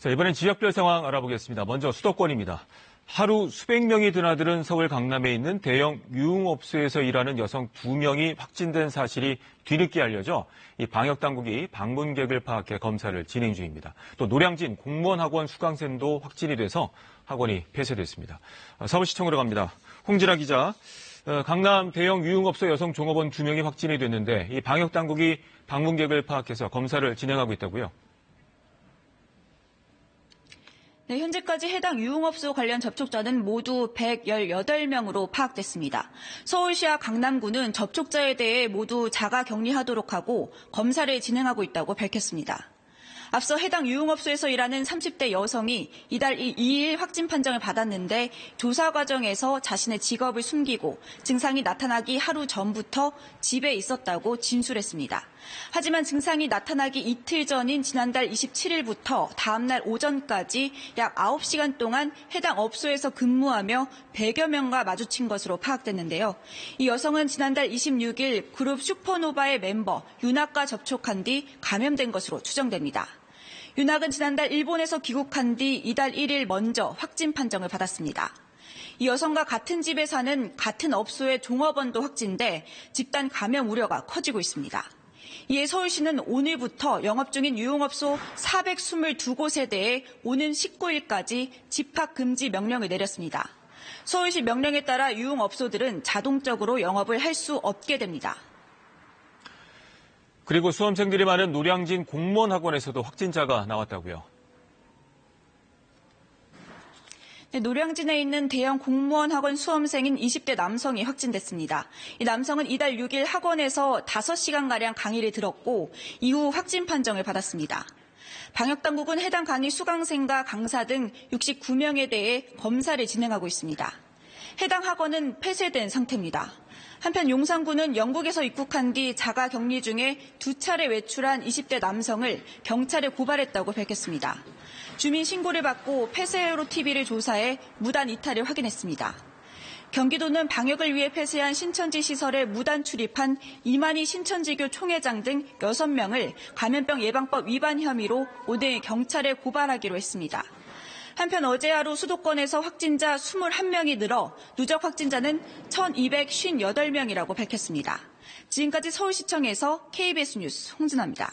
자, 이번엔 지역별 상황 알아보겠습니다. 먼저 수도권입니다. 하루 수백 명이 드나드는 서울 강남에 있는 대형 유흥업소에서 일하는 여성 2명이 확진된 사실이 뒤늦게 알려져 이 방역당국이 방문객을 파악해 검사를 진행 중입니다. 또 노량진 공무원학원 수강생도 확진이 돼서 학원이 폐쇄됐습니다. 서울시청으로 갑니다. 홍진아 기자, 강남 대형 유흥업소 여성 종업원 2명이 확진이 됐는데 이 방역당국이 방문객을 파악해서 검사를 진행하고 있다고요? 네, 현재까지 해당 유흥업소 관련 접촉자는 모두 118명으로 파악됐습니다. 서울시와 강남구는 접촉자에 대해 모두 자가 격리하도록 하고 검사를 진행하고 있다고 밝혔습니다. 앞서 해당 유흥업소에서 일하는 30대 여성이 이달 2일 확진 판정을 받았는데 조사 과정에서 자신의 직업을 숨기고 증상이 나타나기 하루 전부터 집에 있었다고 진술했습니다. 하지만 증상이 나타나기 이틀 전인 지난달 27일부터 다음날 오전까지 약 9시간 동안 해당 업소에서 근무하며 100여 명과 마주친 것으로 파악됐는데요. 이 여성은 지난달 26일 그룹 슈퍼노바의 멤버 윤학과 접촉한 뒤 감염된 것으로 추정됩니다. 윤학은 지난달 일본에서 귀국한 뒤 이달 1일 먼저 확진 판정을 받았습니다. 이 여성과 같은 집에 사는 같은 업소의 종업원도 확진돼 집단 감염 우려가 커지고 있습니다. 이에 서울시는 오늘부터 영업 중인 유흥업소 422곳에 대해 오는 19일까지 집합금지 명령을 내렸습니다. 서울시 명령에 따라 유흥업소들은 자동적으로 영업을 할 수 없게 됩니다. 그리고 수험생들이 많은 노량진 공무원학원에서도 확진자가 나왔다고요? 네, 노량진에 있는 대형 공무원 학원 수험생인 20대 남성이 확진됐습니다. 이 남성은 이달 6일 학원에서 5시간가량 강의를 들었고 이후 확진 판정을 받았습니다. 방역당국은 해당 강의 수강생과 강사 등 69명에 대해 검사를 진행하고 있습니다. 해당 학원은 폐쇄된 상태입니다. 한편 용산구는 영국에서 입국한 뒤 자가 격리 중에 2차례 외출한 20대 남성을 경찰에 고발했다고 밝혔습니다. 주민 신고를 받고 폐쇄로 TV를 조사해 무단 이탈을 확인했습니다. 경기도는 방역을 위해 폐쇄한 신천지 시설에 무단 출입한 이만희 신천지교 총회장 등 6명을 감염병 예방법 위반 혐의로 오늘 경찰에 고발하기로 했습니다. 한편 어제 하루 수도권에서 확진자 21명이 늘어 누적 확진자는 1,258명이라고 밝혔습니다. 지금까지 서울시청에서 KBS 뉴스 홍진아입니다.